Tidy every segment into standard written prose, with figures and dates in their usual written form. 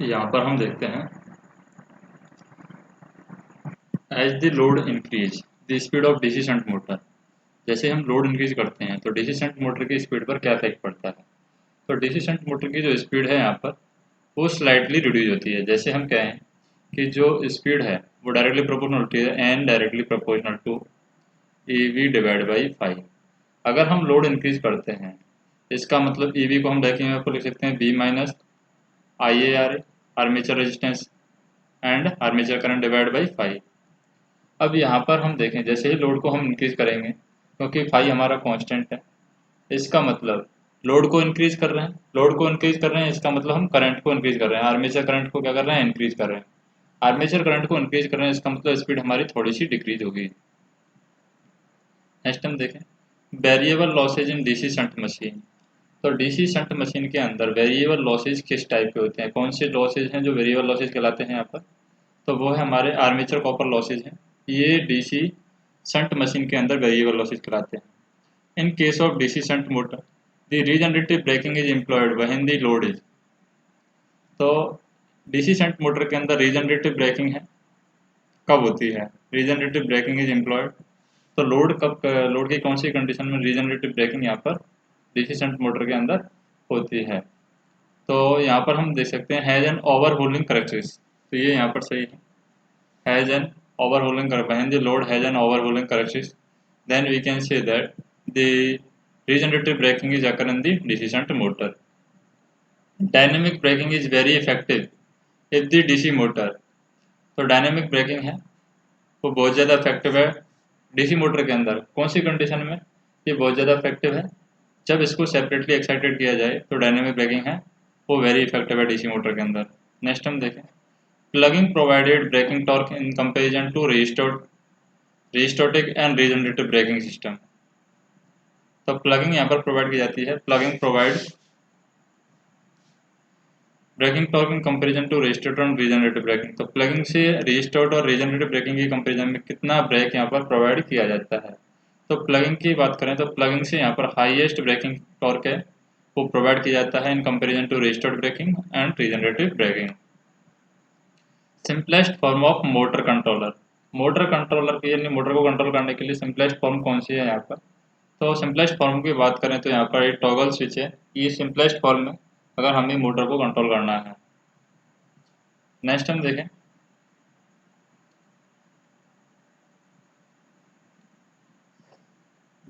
यहाँ पर हम देखते हैं as the load increase the speed of DC shunt motor. जैसे हम लोड इंक्रीज करते हैं तो डीसी शंट मोटर की स्पीड पर क्या इफेक्ट पड़ता है। तो डीसी शंट मोटर की जो स्पीड है यहाँ पर वो स्लाइटली रिड्यूज होती है। जैसे हम कहें कि जो स्पीड है वो डायरेक्टली प्रोपोर्शनल होती है N directly proportional to E V divide by 5। अगर हम लोड इंक्रीज करते हैं इसका मतलब ई वी को हम देखेंगे आपको लिख सकते हैं B minus I A R armature resistance and armature current divide by 5। अब यहाँ पर हम देखें जैसे ही लोड को हम इंक्रीज करेंगे क्योंकि फाई हमारा कांस्टेंट है, इसका मतलब लोड को इंक्रीज कर रहे हैं, लोड को इंक्रीज कर रहे हैं इसका मतलब हम करंट को इंक्रीज कर रहे हैं, आर्मेचर करंट को क्या कर रहे हैं इंक्रीज कर रहे हैं। आर्मेचर करंट को इंक्रीज कर रहे हैं इसका मतलब स्पीड हमारी थोड़ी सी डिक्रीज होगी। नेक्स्ट हम देखें variable losses in DC shunt machine. तो डीसी शंट मशीन के अंदर वेरिएबल लॉसेज किस टाइप के होते हैं, कौन से लॉसेज हैं जो वेरिएबल लॉसेज कहलाते हैं यहाँ पर। तो वो है हमारे आर्मेचर कॉपर लॉसेज हैं, ये डीसी शंट मशीन के अंदर वेरिएबल लॉसेज कहलाते हैं। In case of DC shunt motor the regenerative braking is employed when the load is. तो डीसी शंट मोटर के अंदर रीजनरेटिव ब्रेकिंग है कब होती है, रीजनरेटिव ब्रेकिंग इज एम्प्लॉयड। तो लोड की कौन सी कंडीशन में रीजनरेटिव ब्रेकिंग यहाँ पर डीसी शंट मोटर के अंदर होती है। तो यहाँ पर हम देख सकते हैं हैज एन ओवरहोलिंग करेक्टरिस्टिक्स। तो ये यहाँ पर सही है, has an overhauling when the load has an overhauling characteristics, then we can say that the regenerative braking is occur in the DC shunt motor. Dynamic braking is very effective if the DC motor, तो dynamic braking है वो बहुत ज़्यादा effective है DC motor के अंदर कौन सी condition में, ये बहुत ज़्यादा इफेक्टिव है जब इसको सेपरेटली एक्साइटेड किया जाए तो डायनेमिक ब्रेकिंग है वो वेरी इफेक्टिव है डीसी मोटर के अंदर। नेक्स्ट हम देखें plugging provided braking torque in comparison to rheostatic and regenerative braking system. तो प्लगिंग यहाँ पर प्रोवाइड की जाती है, plugging provide braking torque in comparison to restored और रीजनरेटिव ब्रेकिंग। तो प्लगिंग से रिस्टोर्ड और रीजनरेटिव ब्रेकिंग की कंपैरिजन में कितना ब्रेक यहाँ पर प्रोवाइड किया जाता है। तो प्लगिंग की बात करें तो प्लगिंग से यहाँ पर हाईएस्ट ब्रेकिंग टॉर्क है वो प्रोवाइड किया जाता है in comparison to restored braking and regenerative braking. Simplest form of motor controller, motor controller के यानी मोटर को कंट्रोल करने के लिए सिंपलेस्ट फॉर्म कौन सी है यहाँ पर। तो सिंपलेस्ट फॉर्म की बात करें तो यहाँ पर एक टॉगल स्विच है, ये सिंपलेस्ट फॉर्म में अगर हमें मोटर को कंट्रोल करना है। नेक्स्ट हम देखें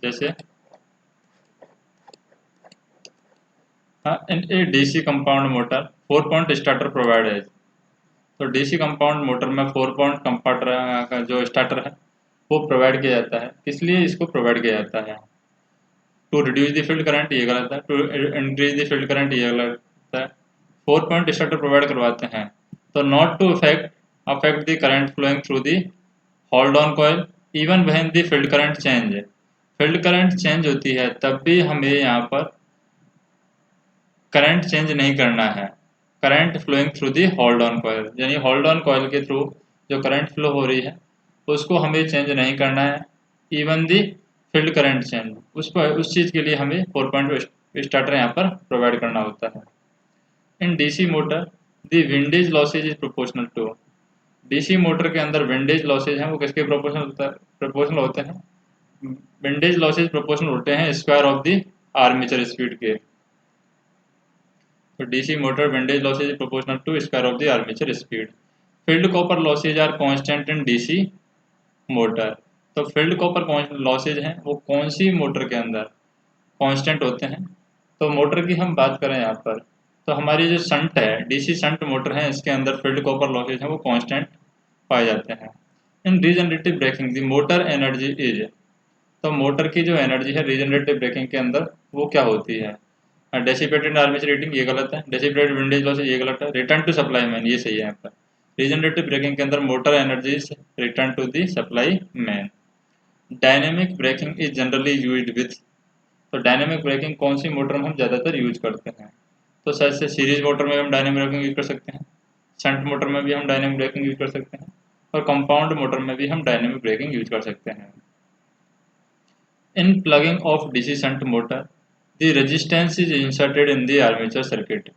जैसे हाँ in a DC compound motor 4 point starter provide है। तो डीसी कंपाउंड मोटर में 4 पॉइंट कंपार्टर का जो स्टार्टर है वो प्रोवाइड किया जाता है, इसलिए इसको प्रोवाइड किया जाता है। To reduce the field current ये गलत है, to increase the field current ये गलत है। 4 पॉइंट स्टार्टर प्रोवाइड करवाते हैं तो not to affect the current flowing through the hold on coil even when the field current change. Field current change होती है तब भी हमें यहाँ पर करंट चेंज नहीं करना है, current flowing through the hold on coil, यानी होल्ड ऑन कॉइल के थ्रू जो करंट फ्लो हो रही है उसको हमें चेंज नहीं करना है। Even the field current change उस चीज़ के लिए हमें 4 पॉइंट स्टार्टर यहाँ पर प्रोवाइड करना होता है। In DC motor the windage losses is proportional to, DC motor के अंदर विंडेज लॉसेज हैं वो किसके प्रोपोर्शनल होते हैं, विंडेज लॉसेज प्रोपोर्शनल होते हैं square of the armature speed के। तो DC motor windage losses is proportional to square of the armature speed. Field copper losses are constant in DC motor. तो फील्ड कॉपर लॉसेज हैं वो कौन सी motor के अंदर कांस्टेंट होते हैं। तो मोटर की हम बात करें यहाँ पर तो हमारी जो शंट है डीसी शंट मोटर है इसके अंदर फील्ड कॉपर लॉसेज हैं वो कांस्टेंट पाए जाते हैं। In regenerative braking the motor energy is, तो मोटर की जो एनर्जी है रीजनरेटिव ब्रेकिंग के अंदर वो क्या होती है, डेसिपेटेड आर्मेचर रेटिंग ये गलत है, डेसिपेटेड विंडेज लॉसेज ये गलत है, रिटर्न टू सप्लाई मैन ये सही है यहाँ पर। रीजनरेटिव ब्रेकिंग के अंदर motor energy return to the supply main. Dynamic braking is generally used with, तो डायनेमिक ब्रेकिंग कौन सी मोटर में हम ज़्यादातर यूज करते हैं। तो शायद से सीरीज मोटर में हम डायनेमिक ब्रेकिंग यूज कर सकते हैं, शंट मोटर में भी हम डायनेमिक ब्रेकिंग यूज कर सकते हैं और कंपाउंड मोटर में भी हम डायनेमिक ब्रेकिंग यूज कर सकते हैं। In plugging of DC shunt motor, the resistance is inserted in the armature circuit.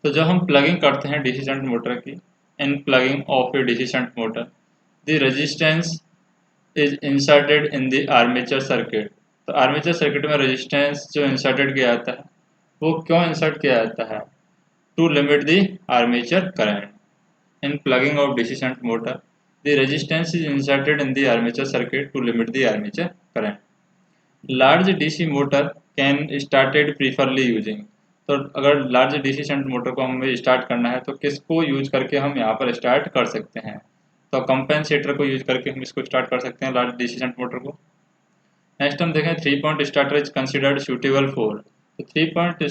तो जब हम प्लगिंग करते हैं डीसी शंट मोटर की, in plugging of a DC shunt motor, the resistance is inserted in the armature circuit. तो armature circuit में resistance जो inserted किया जाता है वो क्यों इंसर्ट किया जाता है? To limit the armature current. In plugging of DC shunt motor, the resistance is inserted in the armature circuit to limit the armature current. Large DC motor can started preferably using। तो अगर large DC shunt motor को हमें start करना है तो किसको use करके हम यहाँ पर स्टार्ट कर सकते हैं? तो कंपेंसेटर को यूज करके हम इसको स्टार्ट कर सकते हैं, लार्ज डीसी शंट मोटर को। नेक्स्ट हम देखें 3 point starter is considered suitable for. तो 3 पॉइंट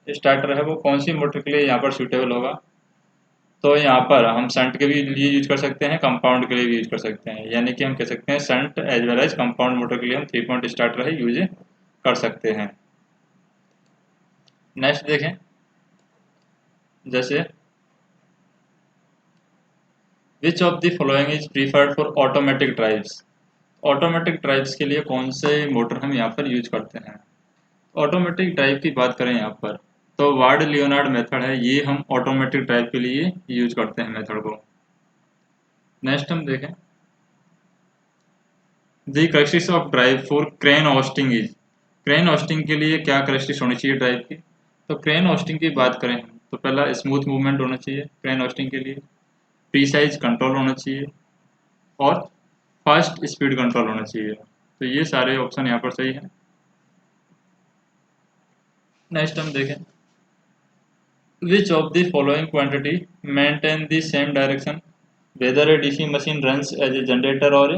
स्टार्टर है वो कौन सी मोटर के लिए यहाँ पर सूटेबल होगा? तो यहाँ पर हम शंट के भी लिए यूज कर सकते हैं, कंपाउंड के लिए भी यूज कर सकते हैं, यानी कि हम कह सकते हैं shunt as well as compound motor के लिए हम 3 पॉइंट स्टार्टर है यूज कर सकते हैं। नेक्स्ट देखें, जैसे विच of the following is preferred for automatic drives. Automatic drives के लिए कौन से मोटर हम यहाँ पर यूज करते हैं? ऑटोमेटिक ड्राइव की बात करें यहाँ पर तो वार्ड लियोनार्ड मेथड है, ये हम ऑटोमेटिक ड्राइव के लिए यूज करते हैं मेथड को। नेक्स्ट हम देखें the characteristics of drive for crane hoisting is. Crane hoisting के लिए क्या करेक्टरिस्टिक्स होनी चाहिए ड्राइव की? तो क्रेन होस्टिंग की बात करें हम तो पहला स्मूथ मूवमेंट होना चाहिए क्रेन होस्टिंग के लिए, प्रीसाइज कंट्रोल होना चाहिए और फास्ट स्पीड कंट्रोल होना चाहिए। तो ये सारे ऑप्शन यहाँ पर सही है। नेक्स्ट हम देखें which of the following quantity maintain the same direction whether a DC machine runs as a generator और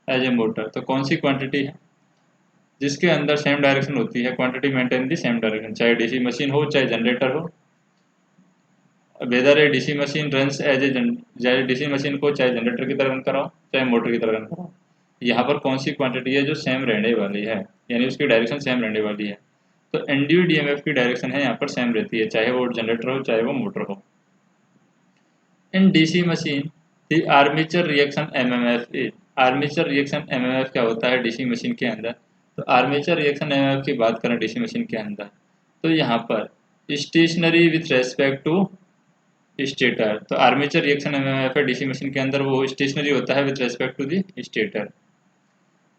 एज ए मोटर। तो कौन सी क्वांटिटी है जिसके अंदर सेम डायरेक्शन होती है? Quantity maintain the same direction, चाहे डीसी मशीन हो चाहे जनरेटर हो। Whether a DC machine runs as a चाहे डीसी मशीन को चाहे जनरेटर की तरह रन कराओ चाहे मोटर की तरह रन कराओ, यहाँ पर कौन सी क्वांटिटी है जो सेम रहने वाली है, यानी उसकी डायरेक्शन सेम रहने वाली है? तो इंड्यूस्ड ईएमएफ की डायरेक्शन है यहाँ पर सेम रहती है, चाहे वो जनरेटर हो चाहे वो मोटर हो। In DC machine the armature reaction MMF is. Armature reaction MMF क्या होता है डीसी मशीन के अंदर? तो आर्मेचर रिएक्शन एमएमएफ की बात करें डीसी मशीन के अंदर तो यहाँ पर stationary with respect to stator. तो आर्मेचर रिएक्शन एमएमएफ है डीसी मशीन के अंदर वो स्टेशनरी होता है with respect to the stator.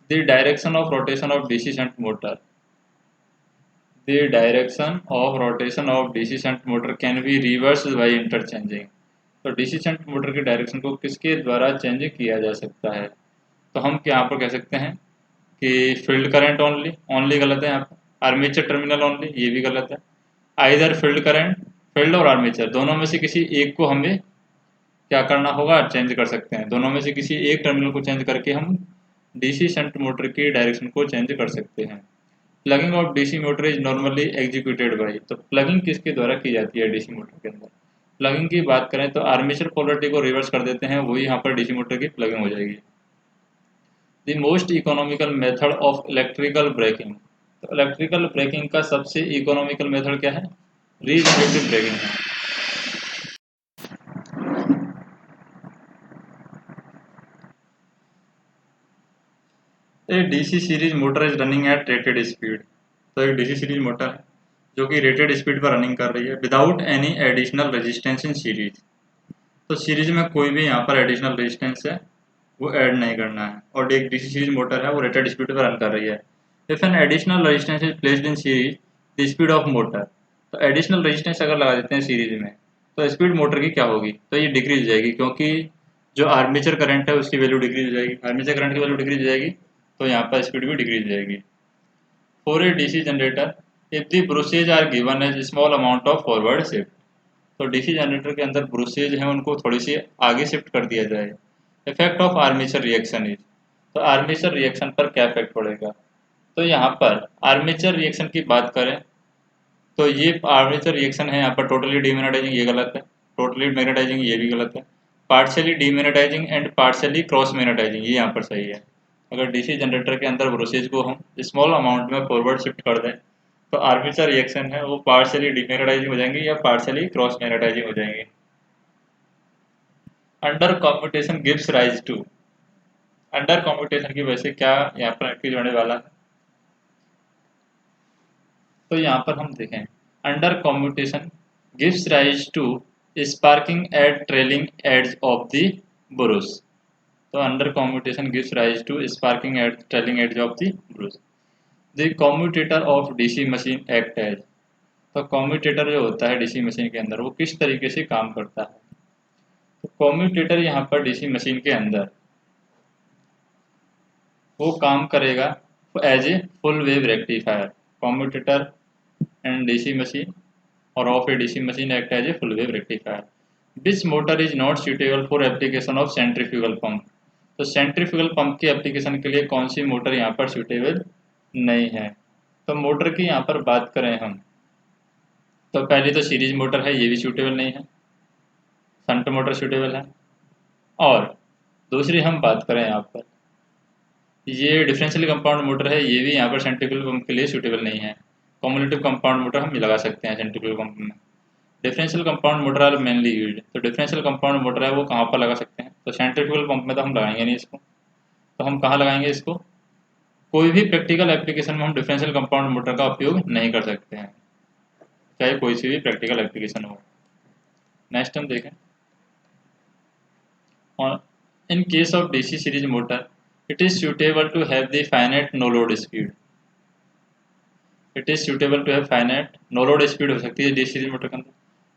The direction of rotation of DC shunt motor. The direction of rotation of DC shunt motor can be reverse by interchanging. तो DC shunt motor की direction को किसके द्वारा change किया जा सकता है? तो हम यहाँ पर कह सकते हैं कि फील्ड करंट ओनली, ओनली गलत है यहाँ पर। आर्मेचर टर्मिनल ओनली, ये भी गलत है। आइदर फील्ड करंट, फील्ड और आर्मेचर दोनों में से किसी एक को हमें क्या करना होगा? चेंज कर सकते हैं। दोनों में से किसी एक टर्मिनल को चेंज करके हम डीसी शंट मोटर की डायरेक्शन को चेंज कर सकते हैं। Plugging of DC motor is normally executed by. तो प्लगिंग किसके द्वारा की जाती है डीसी मोटर के अंदर? प्लगिंग की बात करें तो आर्मेचर पोलरिटी को रिवर्स कर देते हैं, वही यहाँ पर डीसी मोटर की प्लगिंग हो जाएगी। The most economical method of electrical braking. तो इलेक्ट्रिकल ब्रेकिंग का सबसे इकोनॉमिकल मेथड क्या है? रीजनरेटिव ब्रेकिंग है। A DC series motor is running at rated speed. तो एक डीसी सीरीज मोटर है जो कि रेटेड स्पीड पर रनिंग कर रही है without any additional resistance in series. तो सीरीज में कोई भी यहाँ पर एडिशनल रेजिस्टेंस है वो ऐड नहीं करना है, और एक डीसी सीरीज मोटर है वो रेटेड स्पीड पर रन कर रही है। If an additional resistance is placed in series the speed of motor. तो एडिशनल रेजिस्टेंस अगर लगा देते हैं सीरीज में तो स्पीड मोटर की क्या होगी? तो ये डिक्रीज हो जाएगी, क्योंकि जो आर्मेचर करंट है उसकी वैल्यू डिक्रीज हो जाएगी, आर्मेचर करंट की वैल्यू डिक्रीज हो जाएगी तो यहाँ पर स्पीड भी डिक्रीज हो जाएगी। For a DC generator if the brushes are given as small amount of forward shift. तो डीसी जनरेटर के अंदर ब्रूसेज हैं उनको थोड़ी सी आगे शिफ्ट कर दिया जाए। Effect of armature reaction is. तो आर्मेचर रिएक्शन पर क्या इफेक्ट पड़ेगा? तो यहाँ पर आर्मेचर रिएक्शन की बात करें तो ये आर्मेचर रिएक्शन है यहाँ पर टोटली डीमैग्नेटाइजिंग, ये गलत है। टोटली मैग्नेटाइजिंग, ये भी गलत है। Partially demagnetising and partially cross magnetising, ये यहाँ पर सही है। अगर डीसी जनरेटर के अंदर ब्रूसेज को हम स्मॉल अमाउंट में फॉरवर्ड शिफ्ट कर दें तो आर्मेचर रिएक्शन है वो पार्शियली डीमैग्नेटाइजिंग हो जाएंगी या पार्शियली क्रॉस मैग्नेटाइजिंग हो जाएंगी। Under competition gives rise to. Under competition की वजह से क्या यहाँ पर एक्टिव होने वाला है? तो यहाँ पर हम देखें under competition gives rise to sparking at trailing edge of the brush. तो under commutation gives rise to sparking at trailing edge of the brush. The commutator of DC machine act as, तो commutator जो होता है DC machine के अंदर वो किस तरीके से काम करता है? तो commutator यहाँ पर DC मशीन के अंदर वो काम करेगा as a full wave rectifier. Commutator and DC machine और of a DC machine act as a full wave rectifier. Which motor is not suitable for application of centrifugal pump. तो centrifugal pump के application के लिए कौन सी motor यहाँ पर suitable नहीं है? तो मोटर की यहाँ पर बात करें हम तो पहले तो सीरीज मोटर है, ये भी सूटेबल नहीं है. शंट मोटर सूटेबल है. और दूसरी हम बात करें यहाँ पर ये डिफरेंशियल कंपाउंड मोटर है, ये भी यहाँ पर सेंट्रीफ्यूगल पंप के लिए सूटेबल नहीं है. कम्युलेटिव कंपाउंड मोटर हम लगा सकते हैं सेंट्रीफ्यूगल पंप में. Differential compound motor are mainly used. तो डिफरेंशियल कंपाउंड मोटर है वो कहाँ पर लगा सकते हैं? तो सेंट्रीफ्यूगल पंप में तो हम लगाएंगे नहीं इसको. तो हम कहाँ लगाएंगे इसको? कोई भी प्रैक्टिकल एप्लीकेशन में हम डिफरेंशियल कंपाउंड मोटर का उपयोग नहीं कर सकते हैं, चाहे कोई सी भी प्रैक्टिकल एप्लीकेशन हो. नेक्स्ट हम देखें. और in case of DC series motor it is suitable to have the finite no load speed. It is suitable to have finite no load speed हो सकती है डीसी सीरीज मोटर के अंदर.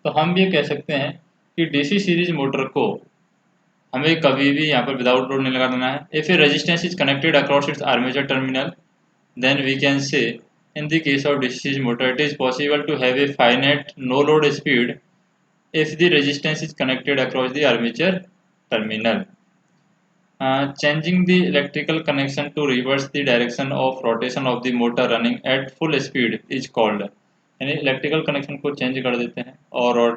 तो हम ये कह सकते हैं कि डीसी सीरीज मोटर को हमें कभी भी यहाँ पर विदाउट लोड नहीं लगा देना है. If a resistance is connected across its armature terminal then we can say in the case of DC series motor it is possible to have a finite no load speed if the resistance is connected across the armature terminal. Changing the electrical connection to reverse the direction of rotation of the motor running at full speed is called. यानी electrical connection को change कर देते हैं और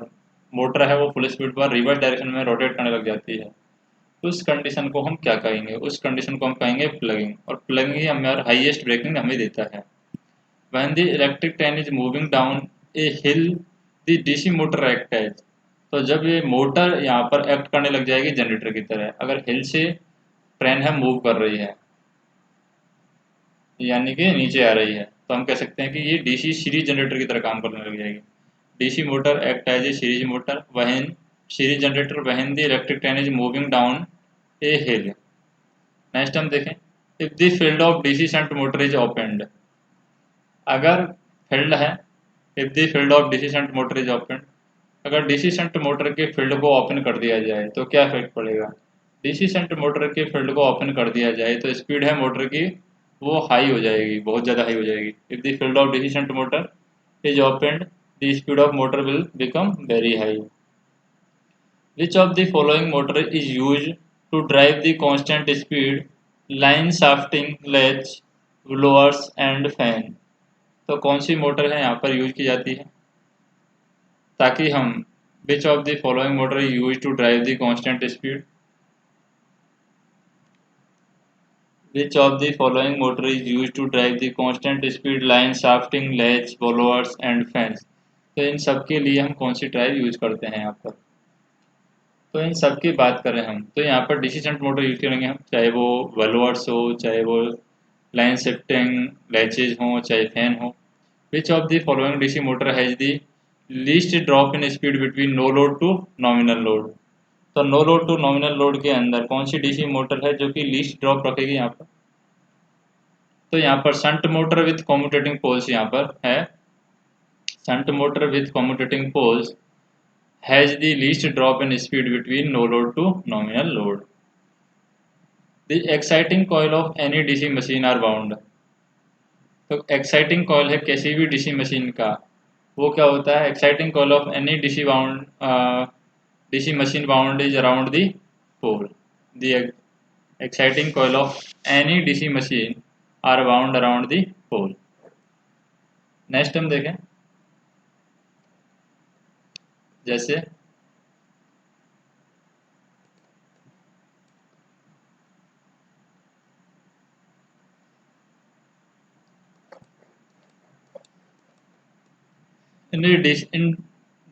motor है वो full speed पर reverse direction में रोटेट करने लग जाती है. उस कंडीशन को हम क्या कहेंगे? उस कंडीशन को हम कहेंगे प्लगिंग. और प्लगिंग ही हमें हाईएस्ट ब्रेकिंग हमें देता है. When the electric train is moving down a hill, the DC motor act as. तो जब ये मोटर यहाँ पर एक्ट करने लग जाएगी जनरेटर की तरह. अगर हिल से ट्रेन है मूव कर रही है यानी कि नीचे आ रही है तो हम कह सकते हैं कि ये डीसी सीरीज जनरेटर की तरह काम करने लग जाएगी. DC motor act as a series motor when series generator when the electric train is moving down a hill. Next हम देखें. If the field of DC shunt motor is opened. अगर field है if the field of DC shunt motor is opened, अगर DC shunt motor के field को open कर दिया जाए तो क्या इफेक्ट पड़ेगा? डीसी शंट मोटर के फील्ड को ओपन कर दिया जाए तो स्पीड है मोटर की वो हाई हो जाएगी, बहुत ज़्यादा हाई हो जाएगी. If the field of DC shunt motor is opened the speed of motor will become very high. Which of the following motor is use to drive the constant speed line shafting lathes blowers and fan. तो कौन सी motor है यहाँ पर use की जाती है ताकि हम which of the following motor is use to drive the constant speed. Which of the following motor is use to drive the constant speed line shafting lathes blowers and fans. तो इन सब के लिए हम कौन सी ड्राइव यूज करते हैं यहाँ पर? तो इन सब की बात करें हम तो यहाँ पर डीसी शंट मोटर यूज करेंगे हम, चाहे वो ब्लोअर्स हो, चाहे वो लाइन शिफ्टिंग लैचेज हो, चाहे फैन हो. Which of the following DC motor has the least drop in speed between no load to nominal load. तो no load to nominal load के अंदर कौन सी डीसी मोटर है जो कि लीस्ट ड्रॉप रखेगी यहाँ पर? तो यहाँ पर shunt motor with commutating poles यहाँ पर है. Shunt motor with commutating poles has the least drop in speed between no load to nominal load. The exciting coil of any DC machine are bound. तो exciting coil है किसी भी DC machine का वो क्या होता है? Exciting coil of any DC machine bound is around the pole. The exciting coil of any DC machine are bound around the pole. Next हम देखें. जैसे in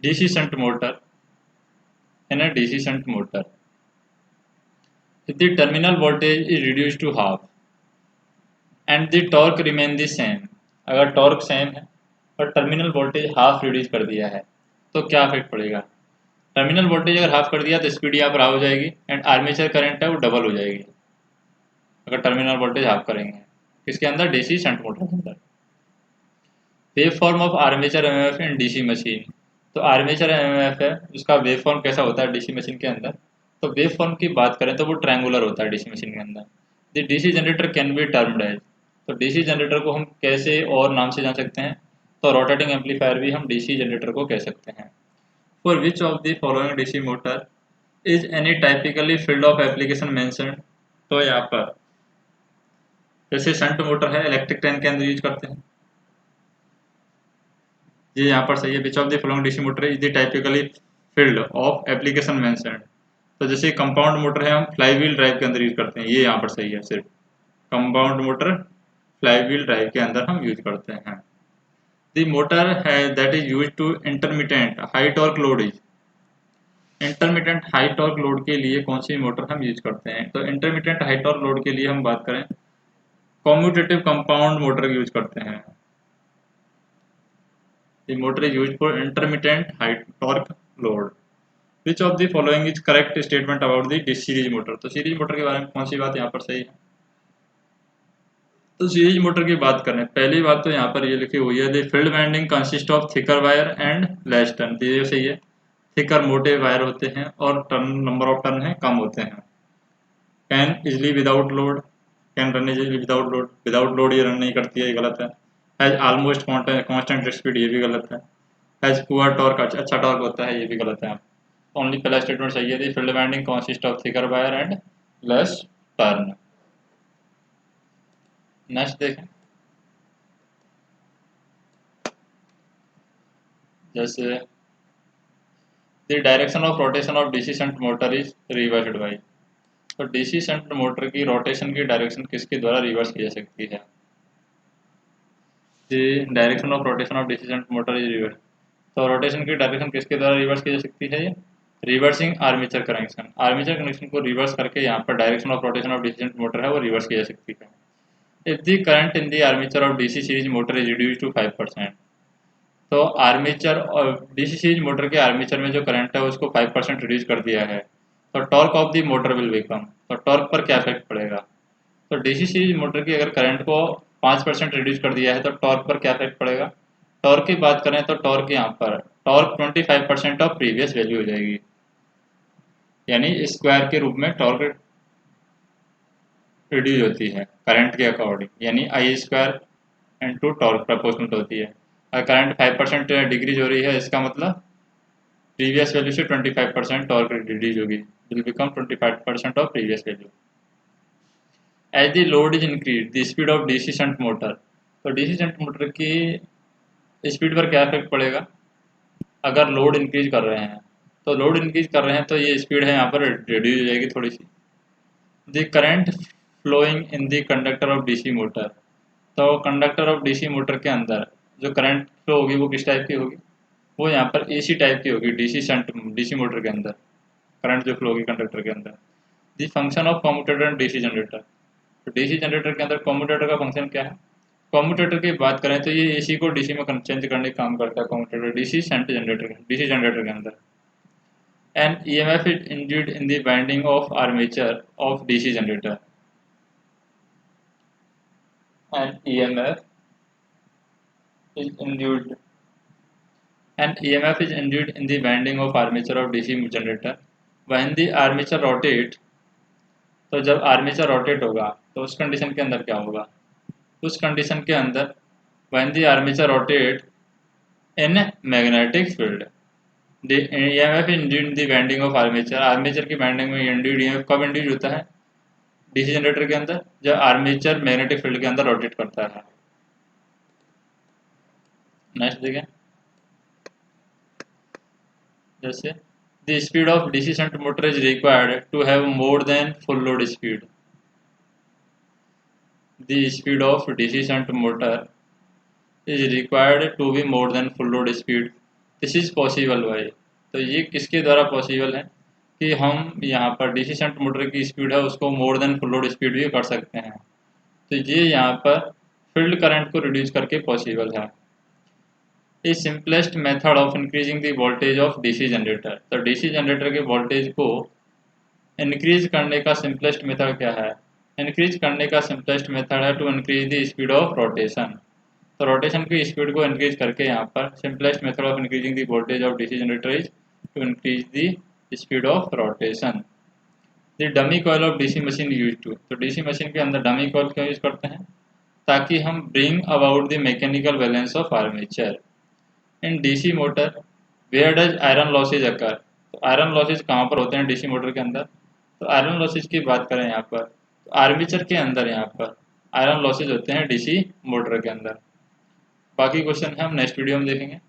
DC shunt motor, in a DC shunt motor, if the terminal voltage is reduced to half and the torque remain the same, अगर torque same है और terminal voltage half reduce कर दिया है तो क्या इफेक्ट पड़ेगा? टर्मिनल वोल्टेज अगर हाफ कर दिया तो स्पीड यहाँ पर हाफ हो जाएगी एंड आर्मेचर करंट है वो डबल हो जाएगी अगर टर्मिनल वोल्टेज हाफ करेंगे। किसके अंदर? डीसी शंट मोटर के अंदर। Wave form of armature MMF in DC machine. तो आर्मेचर एमएमएफ है उसका वेव फॉर्म कैसा होता है डीसी मशीन के अंदर? तो वेव फॉर्म की बात करें तो वो ट्रायंगुलर होता है डीसी मशीन के अंदर। The DC generator can be termed as. तो डीसी जनरेटर को हम कैसे और नाम से जान सकते हैं? तो रोटेटिंग एम्पलीफायर भी हम डीसी जनरेटर को कह सकते हैं। For which of the following DC motor is any typically field of application mention. तो यहाँ पर जैसे शंट मोटर है इलेक्ट्रिक ट्रेन के अंदर यूज करते हैं, ये यहाँ पर सही है। विच of the following DC motor is the typically field of application mentioned. तो जैसे कंपाउंड मोटर है हम फ्लाई व्हील ड्राइव के अंदर यूज करते हैं, ये यहाँ पर सही है। सिर्फ compound motor flywheel drive के अंदर हम यूज करते हैं। द मोटर है that is use to intermittent high torque load is. Intermittent high torque load के लिए कौन सी मोटर हम यूज करते हैं? तो इंटरमिटेंट हाई टॉर्क लोड के लिए हम बात करें कॉम्यूटेटिव कंपाउंड मोटर यूज करते हैं। The motor is used for intermittent high torque load. Which of the following is correct statement about the series motor? तो सीरीज मोटर के बारे में कौन सी बात यहाँ पर सही है? तो सीरीज मोटर की बात करें, पहली बात तो यहाँ पर ये लिखी हुई है the field winding consist of thicker wire and less turn. ये सही है, थिकर मोटे वायर होते हैं और टर्न नंबर ऑफ टर्न है कम होते हैं। Can easily without load, can run easily without load, without load ये रन नहीं करती है, ये गलत है। हैज ऑलमोस्ट कांस्टेंट स्पीड, ये भी गलत है। हैज पुअर टॉर्क, अच्छा टॉर्क होता है, ये भी गलत है। ओनली पहला स्टेटमेंट सही है। The field winding consist of thicker wire and less turn. Next देखें, जैसे the direction of rotation of DC shunt motor is reversed by. तो डीसी शंट मोटर की रोटेशन की डायरेक्शन किसके द्वारा रिवर्स की जा सकती है? The direction of rotation of DC shunt motor is reverse. तो रोटेशन की डायरेक्शन किसके द्वारा रिवर्स की जा सकती है? ये reversing armature connection, armature connection को रिवर्स करके यहाँ पर direction of rotation of DC shunt motor है वो रिवर्स की जा सकती है। If the current in the armature of DC series motor is reduce to 5%। तो आर्मेचर और डीसी सीरीज मोटर के आर्मेचर में जो करंट है उसको 5% रिड्यूस कर दिया है, तो torque of the motor will become. तो टॉर्क पर क्या इफेक्ट पड़ेगा? तो डीसी सीरीज मोटर की अगर करंट को 5% रिड्यूस कर दिया है तो टॉर्क पर क्या इफेक्ट पड़ेगा? टॉर्क की बात करें तो टॉर्क यहाँ पर टॉर्क 25% ऑफ प्रीवियस वैल्यू हो जाएगी, यानी स्क्वायर के रूप में टॉर्क रिड्यूस होती है करंट के अकॉर्डिंग, यानी आई स्क्वायर इंटू टॉर्क प्रपोर्शनल होती है। अगर करंट 5% डिक्रीज हो रही है इसका मतलब प्रीवियस वैल्यू से 25% टॉर्क रिड्यूस होगी, will become 25% of previous value. As the load is increase the speed of DC shunt motor. तो डीसी शंट मोटर की स्पीड पर क्या इफेक्ट पड़ेगा? अगर लोड इंक्रीज कर रहे हैं तो लोड इंक्रीज कर रहे हैं तो ये स्पीड है यहाँ पर रिड्यूस हो जाएगी थोड़ी सी। The current flowing in the conductor of DC motor. तो कंडक्टर ऑफ डीसी मोटर के अंदर जो करंट फ्लो होगी वो किस टाइप की होगी? वो यहाँ पर एसी टाइप की होगी डीसी मोटर के अंदर करंट जो फ्लो होगी कंडक्टर के अंदर। The function of commutator and DC generator. तो डीसी जनरेटर के अंदर कम्यूटेटर का फंक्शन क्या है? कम्यूटेटर की बात करें तो ये एसी को डीसी में चेंज करने का काम करता है कम्यूटेटर डीसी जनरेटर के अंदर। And EMF is induced in the winding of armature of DC generator. And EMF is induced and EMF is induced in the winding of armature of DC generator when the armature rotate। तो जब armature rotate होगा तो उस condition के अंदर क्या होगा? उस कंडीशन के अंदर when the armature rotate in magnetic field the EMF induced in the winding of armature। Armature की वाइंडिंग में इंड्यूस्ड EMF कब इंड्यूस होता है डीसी जनरेटर के अंदर? जब आर्मेचर मैग्नेटिक फील्ड के अंदर रोटेट करता है। नेक्स्ट देखें, जैसे the speed of DC shunt motor is required to have more than full load speed. The speed of DC shunt motor is required to be more than full load speed. This is possible by. तो ये किसके द्वारा possible है कि हम यहाँ पर DC shunt motor की स्पीड है उसको more than full load speed भी कर सकते हैं। तो ये यहाँ पर फील्ड करंट को रिड्यूस करके पॉसिबल है। The simplest method of increasing the voltage of DC generator. तो डीसी जनरेटर के वोल्टेज को इंक्रीज करने का सिंपलेस्ट मेथड क्या है? इंक्रीज करने का सिंपलेस्ट मेथड है to increase the speed of rotation. तो रोटेशन की स्पीड को इंक्रीज करके यहाँ पर simplest method of increasing the voltage of DC generator is to increase the speed of rotation. The dummy coil of DC machine use to. तो DC machine के अंदर dummy coil क्यों use करते हैं? ताकि हम bring about the mechanical balance of armature in DC motor. Where does iron losses occur. तो iron losses कहाँ पर होते हैं डीसी मोटर के अंदर? तो आयरन लॉसेज की बात करें यहाँ पर, तो आर्मेचर के अंदर यहाँ पर आयरन लॉसेज होते हैं डीसी मोटर के अंदर। बाकी क्वेश्चन है हम नेक्स्ट वीडियो में देखेंगे।